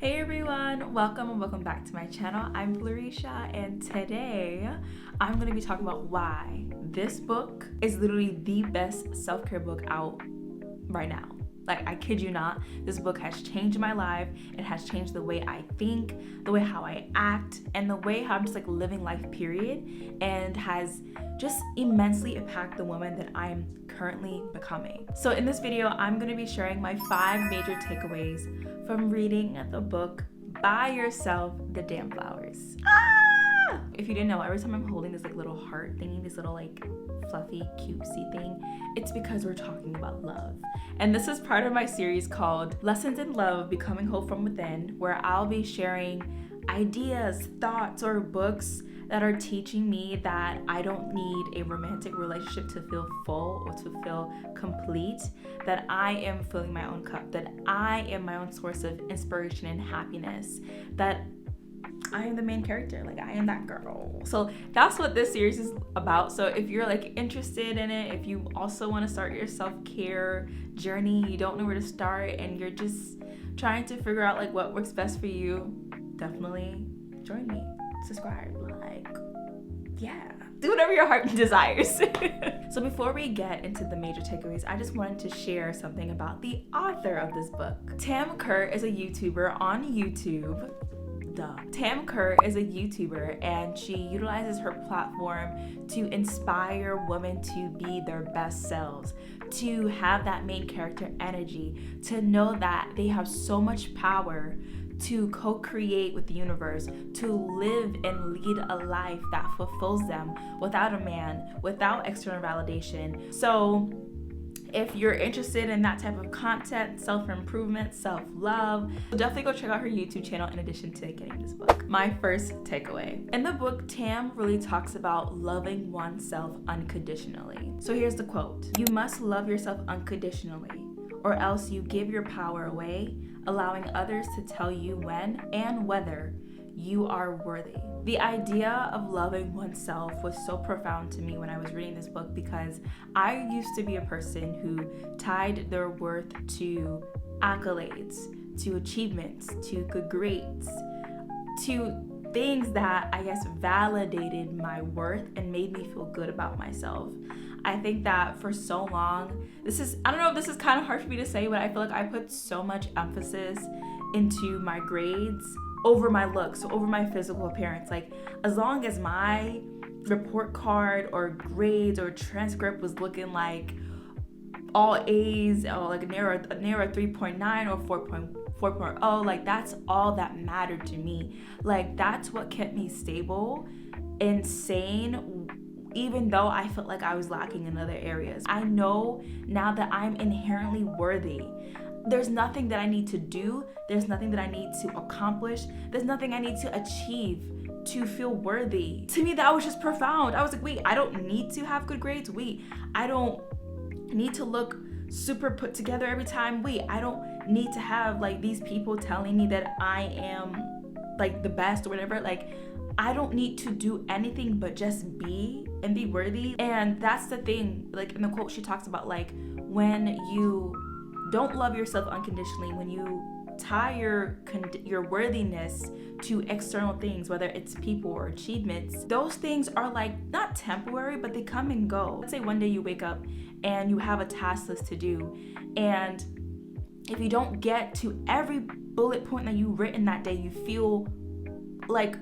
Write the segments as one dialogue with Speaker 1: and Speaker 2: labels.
Speaker 1: Hey everyone, welcome back to my channel. I'm Floriesha, and today I'm going to be talking about why this book is literally the best self-care book out right now. Like, I kid you not, this book has changed my life. It has changed the way I think, the way how I act, and the way how I'm just like living life, period, and has just immensely impacted the woman that I'm currently becoming. So in this video, I'm going to be sharing my 5 major takeaways from reading the book Buy Yourself the Damn Flowers. If you didn't know, every time I'm holding this like little heart thingy, this little like fluffy cutesy thing, it's because we're talking about love. And this is part of my series called Lessons in Love, Becoming Whole from Within, where I'll be sharing ideas, thoughts, or books that are teaching me that I don't need a romantic relationship to feel full or to feel complete, that I am filling my own cup, that I am my own source of inspiration and happiness, that I am the main character, like I am that girl. So that's what this series is about. So if you're like interested in it, if you also want to start your self-care journey, you don't know where to start, and you're just trying to figure out like what works best for you, definitely join me. Subscribe, do whatever your heart desires. So before we get into the major takeaways, I just wanted to share something about the author of this book. Tam Kerr is a YouTuber on YouTube. Tam Kerr is a YouTuber, and she utilizes her platform to inspire women to be their best selves, to have that main character energy, to know that they have so much power to co-create with the universe, to live and lead a life that fulfills them without a man, without external validation. So if you're interested in that type of content, self-improvement, self-love, definitely go check out her YouTube channel in addition to getting this book. My first takeaway. In the book, Tam really talks about loving oneself unconditionally. So here's the quote. "You must love yourself unconditionally, or else you give your power away, allowing others to tell you when and whether you are worthy." The idea of loving oneself was so profound to me when I was reading this book, because I used to be a person who tied their worth to accolades, to achievements, to good grades, to things that I guess validated my worth and made me feel good about myself. I think that for so long, I don't know if this is kind of hard for me to say, but I feel like I put so much emphasis into my grades over my looks, over my physical appearance. Like, as long as my report card or grades or transcript was looking like all A's or like a narrow 3.9 or 4.0, like that's all that mattered to me. Like, that's what kept me stable and sane, even though I felt like I was lacking in other areas. I know now that I'm inherently worthy. There's nothing that I need to do. There's nothing that I need to accomplish. There's nothing I need to achieve to feel worthy. To me, that was just profound. I was like, wait, I don't need to have good grades. Wait, I don't need to look super put together every time. Wait, I don't need to have like these people telling me that I am like the best or whatever. Like, I don't need to do anything but just be and be worthy. And that's the thing. Like, in the quote, she talks about like when you don't love yourself unconditionally, when you tie your worthiness to external things, whether it's people or achievements, those things are like not temporary, but they come and go. Let's say one day you wake up and you have a task list to do, and if you don't get to every bullet point that you've written that day, you feel like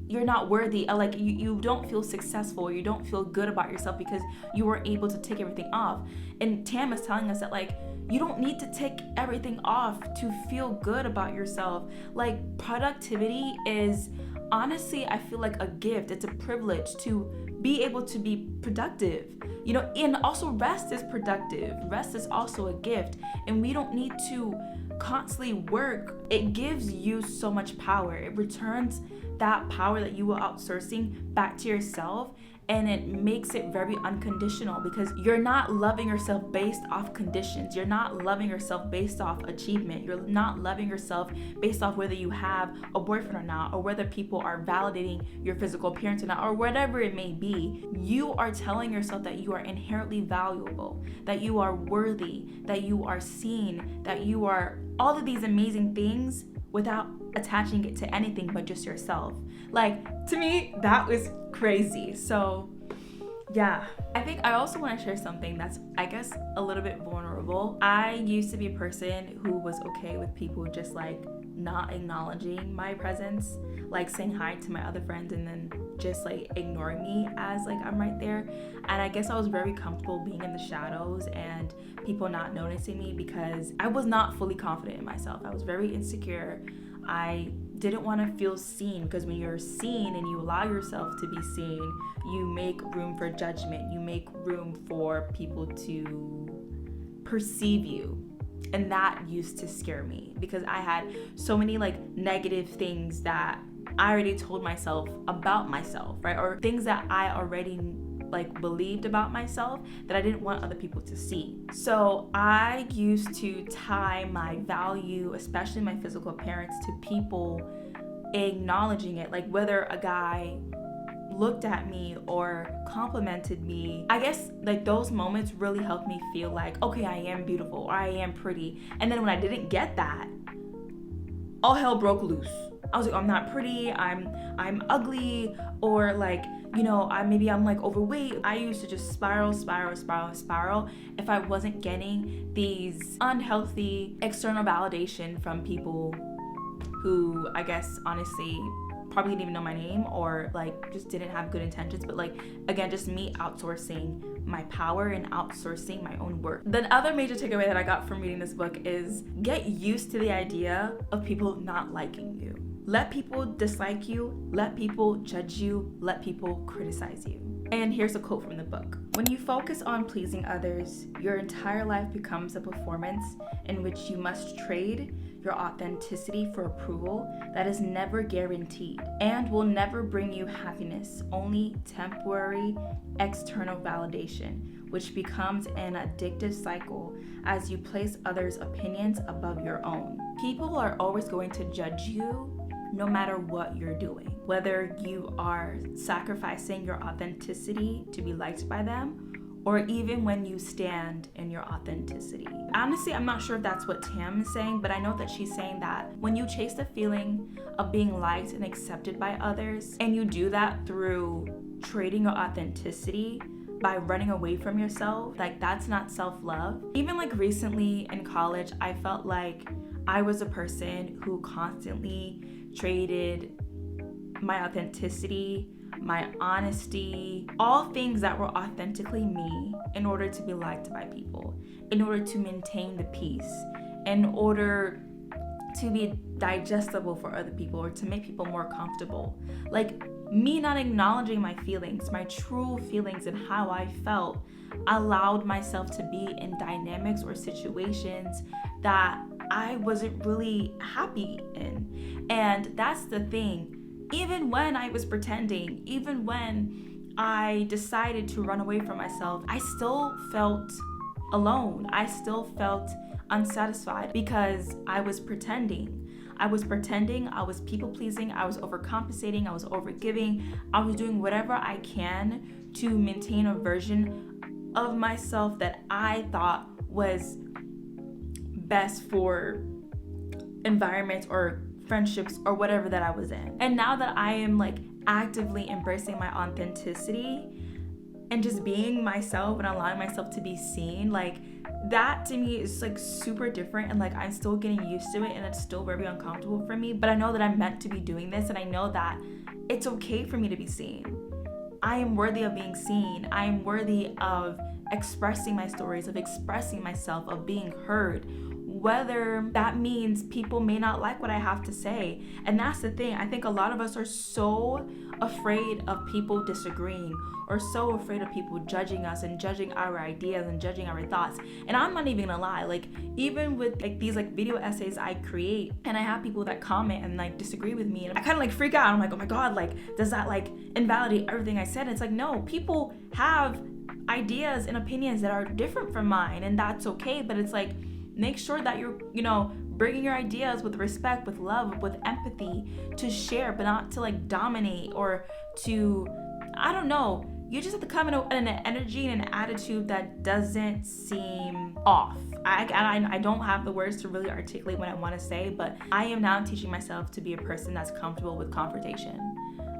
Speaker 1: you're not worthy, like you don't feel successful, you don't feel good about yourself because you weren't able to take everything off. And Tam is telling us that like, you don't need to take everything off to feel good about yourself. Like, productivity is honestly, I feel like a gift. It's a privilege to be able to be productive, you know, and also rest is productive. Rest is also a gift, and we don't need to constantly work. It gives you so much power. It returns that power that you were outsourcing back to yourself, and it makes it very unconditional, because you're not loving yourself based off conditions. You're not loving yourself based off achievement. You're not loving yourself based off whether you have a boyfriend or not, or whether people are validating your physical appearance or not, or whatever it may be. You are telling yourself that you are inherently valuable, that you are worthy, that you are seen, that you are all of these amazing things without attaching it to anything but just yourself. Like, to me, that was crazy. So yeah, I think I also want to share something that's, I guess, a little bit vulnerable. I used to be a person who was okay with people just like not acknowledging my presence, like saying hi to my other friends and then just like ignoring me as like I'm right there. And I guess I was very comfortable being in the shadows and people not noticing me because I was not fully confident in myself. I was very insecure. I didn't want to feel seen, because when you're seen and you allow yourself to be seen, you make room for judgment. You make room for people to perceive you. And that used to scare me because I had so many like negative things that I already told myself about myself, right? Or things that I already like believed about myself that I didn't want other people to see. So I used to tie my value, especially my physical appearance, to people acknowledging it. Like whether a guy looked at me or complimented me, I guess like those moments really helped me feel like, okay, I am beautiful or I am pretty. And then when I didn't get that, all hell broke loose. I was like, I'm not pretty, I'm ugly, or like, you know, I'm like overweight. I used to just spiral if I wasn't getting these unhealthy external validation from people who, I guess, honestly, probably didn't even know my name or like just didn't have good intentions. But like, again, just me outsourcing my power and outsourcing my own work. The other major takeaway that I got from reading this book is get used to the idea of people not liking you. Let people dislike you, let people judge you, let people criticize you. And here's a quote from the book. When you focus on pleasing others, your entire life becomes a performance in which you must trade your authenticity for approval that is never guaranteed and will never bring you happiness, only temporary external validation, which becomes an addictive cycle as you place others' opinions above your own. People are always going to judge you no matter what you're doing, whether you are sacrificing your authenticity to be liked by them, or even when you stand in your authenticity. Honestly, I'm not sure if that's what Tam is saying, but I know that she's saying that when you chase the feeling of being liked and accepted by others, and you do that through trading your authenticity by running away from yourself, like that's not self-love. Even like recently in college, I felt like I was a person who constantly traded my authenticity, my honesty, all things that were authentically me in order to be liked by people, in order to maintain the peace, in order to be digestible for other people or to make people more comfortable. Like me not acknowledging my feelings, my true feelings and how I felt, allowed myself to be in dynamics or situations that I wasn't really happy in. And that's the thing. Even when I was pretending, even when I decided to run away from myself, I still felt alone. I still felt unsatisfied because I was pretending. I was people pleasing, I was overcompensating, I was overgiving, I was doing whatever I can to maintain a version of myself that I thought was best for environments or friendships or whatever that I was in. And now that I am like actively embracing my authenticity and just being myself and allowing myself to be seen, like that to me is like super different, and like I'm still getting used to it and it's still very uncomfortable for me, but I know that I'm meant to be doing this and I know that it's okay for me to be seen. I am worthy of being seen. I am worthy of expressing my stories, of expressing myself, of being heard, whether that means people may not like what I have to say. And that's the thing. I think a lot of us are so afraid of people disagreeing or so afraid of people judging us and judging our ideas and judging our thoughts. And I'm not even gonna lie, like even with like these like video essays I create and I have people that comment and like disagree with me and I kind of like freak out. I'm like, oh my God, like does that like invalidate everything I said? And it's like, no, people have ideas and opinions that are different from mine and that's okay. But it's like, make sure that you're, bringing your ideas with respect, with love, with empathy to share, but not to like dominate or to, I don't know. You just have to come in an energy and an attitude that doesn't seem off I don't have the words to really articulate what I want to say, but I am now teaching myself to be a person that's comfortable with confrontation.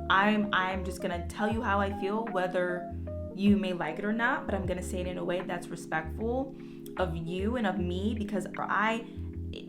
Speaker 1: I'm just gonna tell you how I feel, whether you may like it or not, but I'm gonna say it in a way that's respectful of you and of me, because I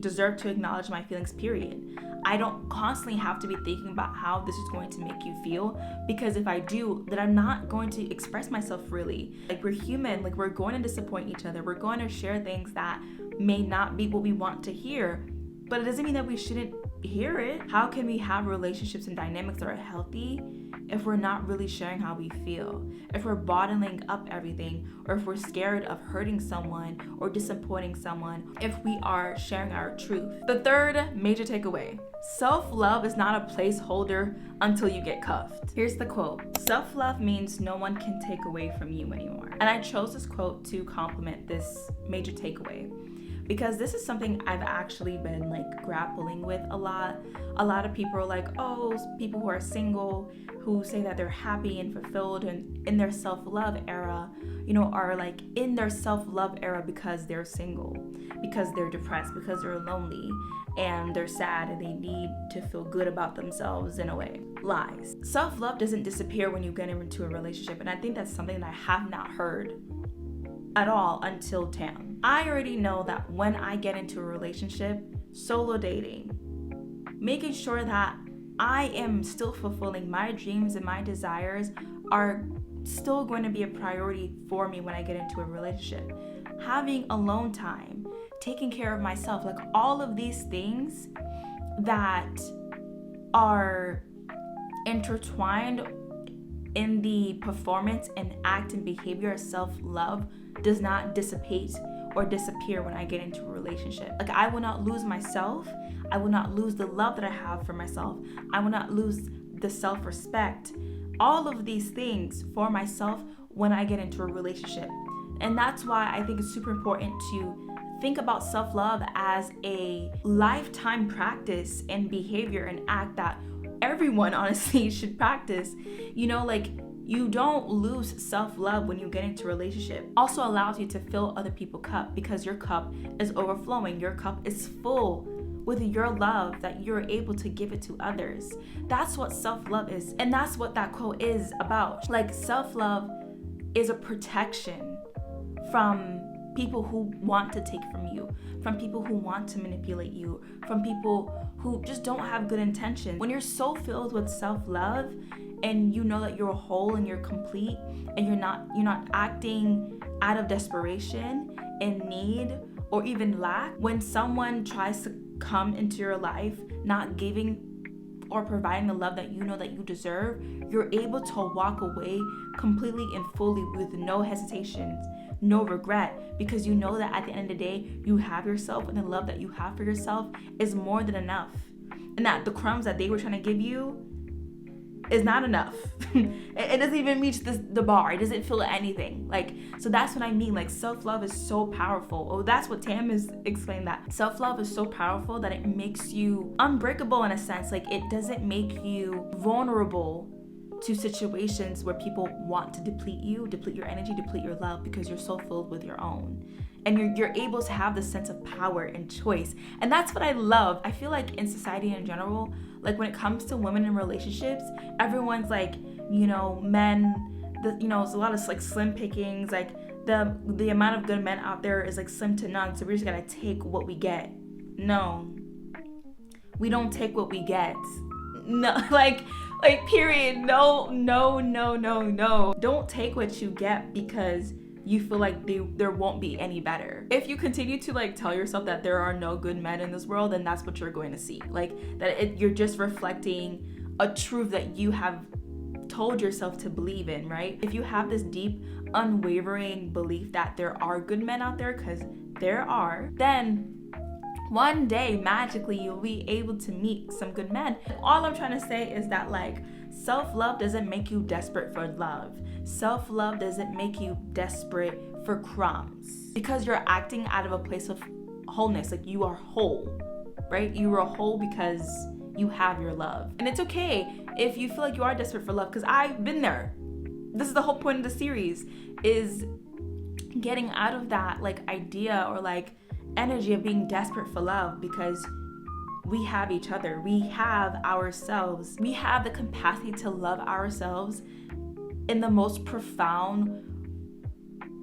Speaker 1: deserve to acknowledge my feelings, period. I don't constantly have to be thinking about how this is going to make you feel, because if I do, then I'm not going to express myself freely. Like, we're human, like, we're going to disappoint each other. We're going to share things that may not be what we want to hear, but it doesn't mean that we shouldn't hear it. How can we have relationships and dynamics that are healthy if we're not really sharing how we feel? If we're bottling up everything, or if we're scared of hurting someone or disappointing someone, if we are sharing our truth. The third major takeaway: self-love is not a placeholder until you get cuffed. Here's the quote: self-love means no one can take away from you anymore. And I chose this quote to complement this major takeaway, because this is something I've actually been like grappling with a lot. A lot of people are like, oh, people who are single, who say that they're happy and fulfilled and in their self-love era, are like in their self-love era because they're single, because they're depressed, because they're lonely, and they're sad and they need to feel good about themselves in a way. Lies. Self-love doesn't disappear when you get into a relationship, and I think that's something that I have not heard at all until Tam. I already know that when I get into a relationship, solo dating, making sure that I am still fulfilling my dreams and my desires are still going to be a priority for me when I get into a relationship. Having alone time, taking care of myself, like all of these things that are intertwined in the performance and act and behavior of self-love does not dissipate or disappear when I get into a relationship. Like, I will not lose myself. I will not lose the love that I have for myself. I will not lose the self-respect, all of these things for myself when I get into a relationship. And that's why I think it's super important to think about self-love as a lifetime practice and behavior and act that everyone honestly should practice. You don't lose self-love when you get into a relationship. Also allows you to fill other people's cup, because your cup is overflowing. Your cup is full with your love that you're able to give it to others. That's what self-love is. And that's what that quote is about. Like, self-love is a protection from people who want to take from you, from people who want to manipulate you, from people who just don't have good intentions. When you're so filled with self-love and you know that you're whole and you're complete and you're not acting out of desperation, in need, or even lack, when someone tries to come into your life not giving or providing the love that you know that you deserve, you're able to walk away completely and fully with no hesitations, no regret, because you know that at the end of the day, you have yourself, and the love that you have for yourself is more than enough. And that the crumbs that they were trying to give you is not enough. It doesn't even reach the bar. It doesn't feel anything. So that's what I mean. Self-love is so powerful. Oh, that's what Tam is explaining, that self-love is so powerful that it makes you unbreakable in a sense. It doesn't make you vulnerable to situations where people want to deplete your energy, deplete your love, because you're so filled with your own. And you're able to have this sense of power and choice. And that's what I love. I feel like in society in general, when it comes to women in relationships, everyone's men, there's a lot of slim pickings. The amount of good men out there is slim to none. So we just gotta take what we get. No, we don't take what we get. No, period. No. Don't take what you get because you feel like there won't be any better. If you continue to tell yourself that there are no good men in this world, then that's what you're going to see. You're just reflecting a truth that you have told yourself to believe in, right? If you have this deep, unwavering belief that there are good men out there, because there are, then one day magically you'll be able to meet some good men. All I'm trying to say is that self-love doesn't make you desperate for love. Self-love doesn't make you desperate for crumbs, because you're acting out of a place of wholeness. You are whole, right? You are whole because you have your love. And it's okay if you feel like you are desperate for love, because I've been there. This is the whole point of the series, is getting out of that idea or energy of being desperate for love because we have each other. We have ourselves. We have the capacity to love ourselves in the most profound,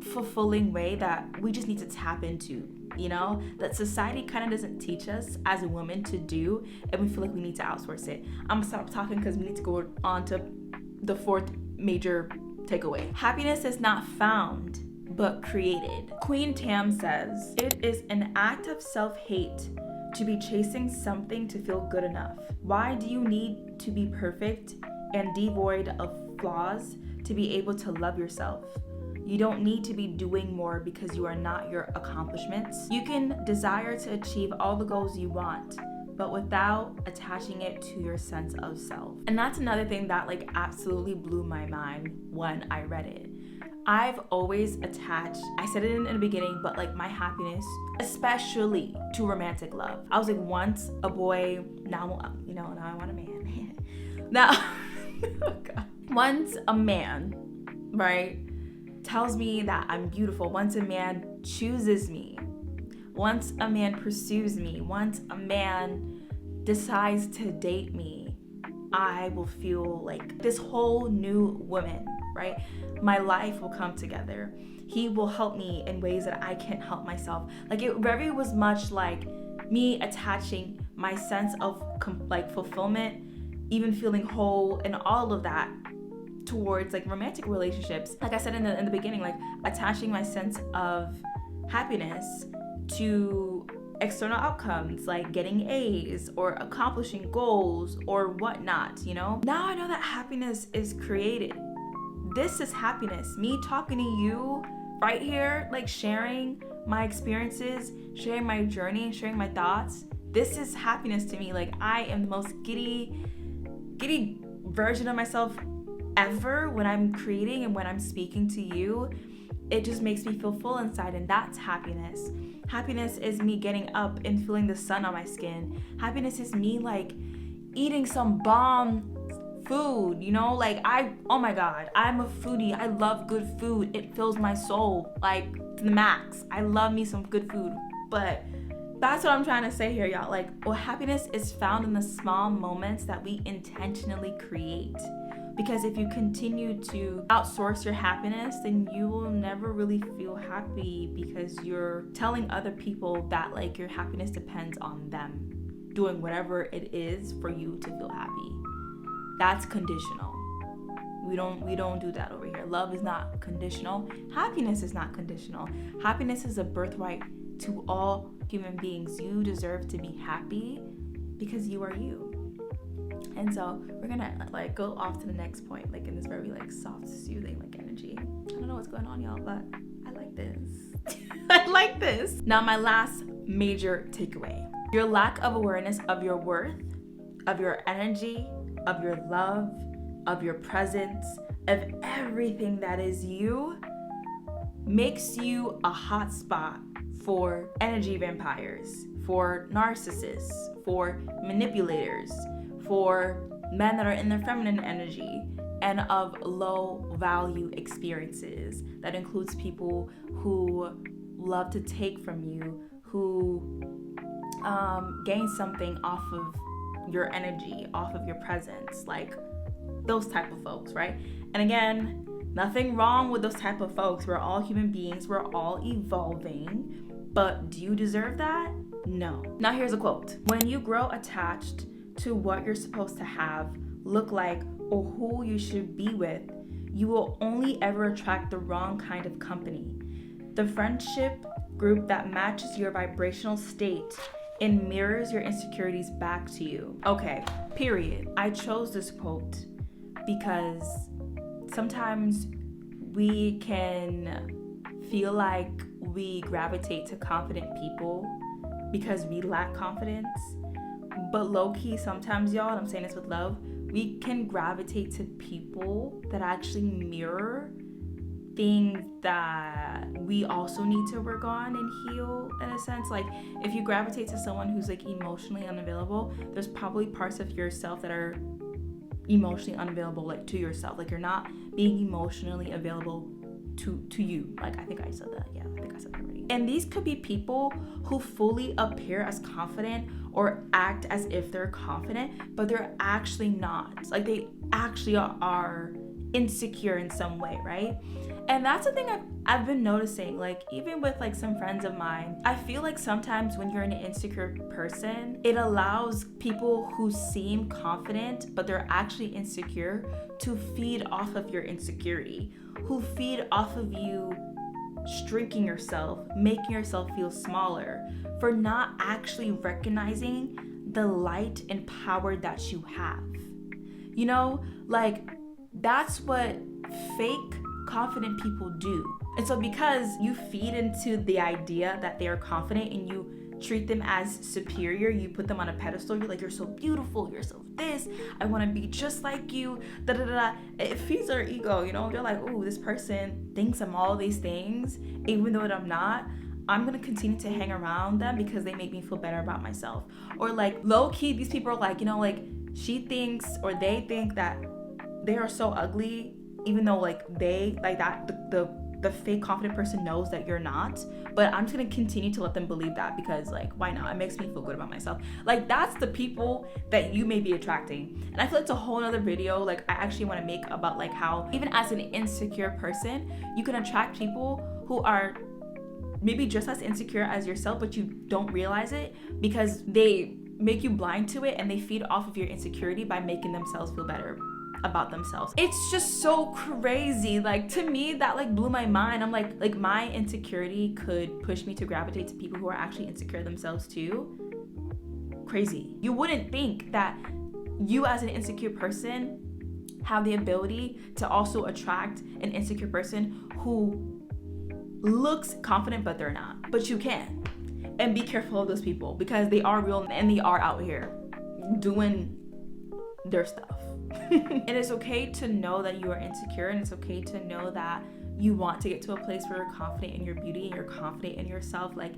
Speaker 1: fulfilling way that we just need to tap into, you know, that society kind of doesn't teach us as a woman to do, and we feel like we need to outsource it. I'm gonna stop talking because we need to go on to the fourth major takeaway. Happiness is not found, but created. Queen Tam says, it is an act of self-hate to be chasing something to feel good enough. Why do you need to be perfect and devoid of flaws to be able to love yourself? You don't need to be doing more because you are not your accomplishments. You can desire to achieve all the goals you want, but without attaching it to your sense of self. And that's another thing that like absolutely blew my mind when I read it. I've always attached, I said it in the beginning, but like my happiness, especially to romantic love. I was like, once a boy, now I want a man. Now, oh God. Once a man, right, tells me that I'm beautiful, once a man chooses me, once a man pursues me, once a man decides to date me, I will feel like this whole new woman, right? My life will come together. He will help me in ways that I can't help myself. Like it very was much like me attaching my sense of fulfillment, even feeling whole and all of that towards like romantic relationships. Like I said in the beginning, like attaching my sense of happiness to external outcomes like getting A's or accomplishing goals or whatnot, you know? Now I know that happiness is created. This is happiness. Me talking to you right here, like sharing my experiences, sharing my journey, sharing my thoughts. This is happiness to me. Like I am the most giddy version of myself ever when I'm creating and when I'm speaking to you. It just makes me feel full inside, and that's happiness. Happiness is me getting up and feeling the sun on my skin. Happiness is me like eating some bomb food, you know? Like oh my God, I'm a foodie. I love good food. It fills my soul like to the max. I love me some good food. But that's what I'm trying to say here, y'all. Like, well, happiness is found in the small moments that we intentionally create. Because if you continue to outsource your happiness, then you will never really feel happy because you're telling other people that like your happiness depends on them doing whatever it is for you to feel happy. That's conditional. We don't do that over here. Love is not conditional. Happiness is not conditional. Happiness is a birthright to all human beings. You deserve to be happy because you are you. And so we're gonna like go off to the next point, like in this very like soft, soothing like energy. I don't know what's going on, y'all, but I like this. I like this. Now my last major takeaway. Your lack of awareness of your worth, of your energy, of your love, of your presence, of everything that is you, makes you a hot spot for energy vampires, for narcissists, for manipulators, for men that are in their feminine energy and of low value experiences. That includes people who love to take from you, who gain something off of your energy, off of your presence, like those type of folks, right? And again, nothing wrong with those type of folks. We're all human beings, we're all evolving, but do you deserve that? No. Now here's a quote. When you grow attached to what you're supposed to have, look like, or who you should be with, you will only ever attract the wrong kind of company. The friendship group that matches your vibrational state and mirrors your insecurities back to you. Okay, period. I chose this quote because sometimes we can feel like we gravitate to confident people because we lack confidence. But low-key, sometimes, y'all, and I'm saying this with love, we can gravitate to people that actually mirror things that we also need to work on and heal in a sense. Like if you gravitate to someone who's like emotionally unavailable, there's probably parts of yourself that are emotionally unavailable, like to yourself. Like you're not being emotionally available to you. Like I think I said that. Yeah, I think I said that already. And these could be people who fully appear as confident or act as if they're confident, but they're actually not. Like they actually are insecure in some way, right? And that's the thing I've been noticing, like even with like some friends of mine. I feel like sometimes when you're an insecure person, it allows people who seem confident but they're actually insecure to feed off of your insecurity, who feed off of you shrinking yourself, making yourself feel smaller, for not actually recognizing the light and power that you have. You know, like that's what fake confident people do. And so because you feed into the idea that they are confident and you treat them as superior, you put them on a pedestal, you're like, you're so beautiful, you're so this, I want to be just like you, da da da. It feeds their ego, you know. They're like, oh, this person thinks I'm all these things, even though I'm not. I'm gonna continue to hang around them because they make me feel better about myself. Or like low key, these people are like, you know, like she thinks or they think that they are so ugly, even though like they like that the fake confident person knows that you're not. But I'm just gonna continue to let them believe that because like why not? It makes me feel good about myself. Like that's the people that you may be attracting. And I feel like it's a whole other video like I actually want to make about like how even as an insecure person, you can attract people who are maybe just as insecure as yourself, but you don't realize it because they make you blind to it and they feed off of your insecurity by making themselves feel better about themselves. It's just so crazy. Like to me, that like blew my mind. I'm like my insecurity could push me to gravitate to people who are actually insecure themselves too. Crazy. You wouldn't think that you as an insecure person have the ability to also attract an insecure person who looks confident but they're not. But you can. And be careful of those people because they are real and they are out here doing their stuff. It is okay to know that you are insecure, and it's okay to know that you want to get to a place where you're confident in your beauty and you're confident in yourself. Like,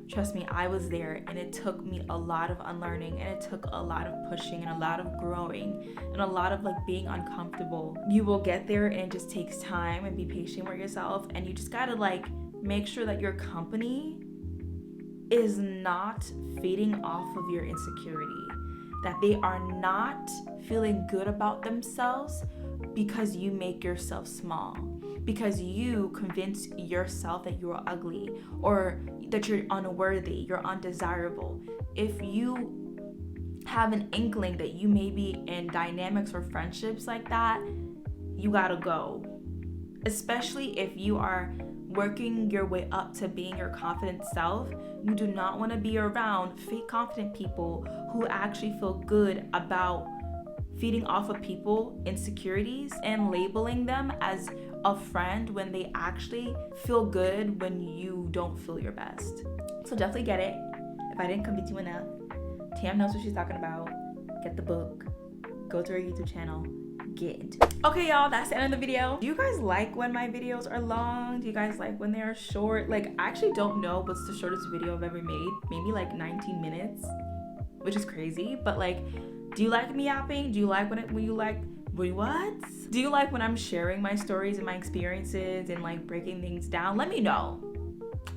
Speaker 1: trust me, I was there, and it took me a lot of unlearning, and it took a lot of pushing and a lot of growing and a lot of like being uncomfortable. You will get there, and it just takes time, and be patient with yourself, and you just gotta like make sure that your company is not feeding off of your insecurity, that they are not feeling good about themselves because you make yourself small, because you convince yourself that you're ugly or that you're unworthy, you're undesirable. If you have an inkling that you may be in dynamics or friendships like that, you gotta go. Especially if you are working your way up to being your confident self, you do not want to be around fake confident people who actually feel good about feeding off of people insecurities and labeling them as a friend when they actually feel good when you don't feel your best. So definitely get it. If I didn't convince you enough, Tam knows what she's talking about. Get the book, go to her YouTube channel, get into it. Okay, y'all, that's the end of the video. Do you guys like when my videos are long? Do you guys like when they're short? Like, I actually don't know what's the shortest video I've ever made. Maybe like 19 minutes, which is crazy. But like, do you like me yapping? Do you like when you like, wait, what? Do you like when I'm sharing my stories and my experiences and like breaking things down? Let me know.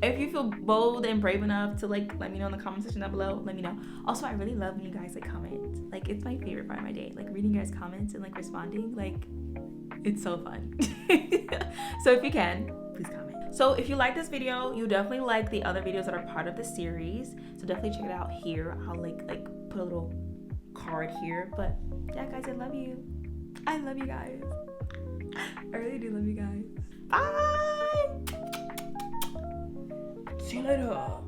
Speaker 1: If you feel bold and brave enough to like let me know in the comment section down below, let me know. Also, I really love when you guys like comment. Like, it's my favorite part of my day, like reading your guys' comments and like responding. Like, it's so fun. So if you can, please comment. So if you like this video, you definitely like the other videos that are part of the series, so definitely check it out here. I'll like put a little card here. But yeah, guys, I love you. I love you guys. I really do love you guys. Bye. See you later.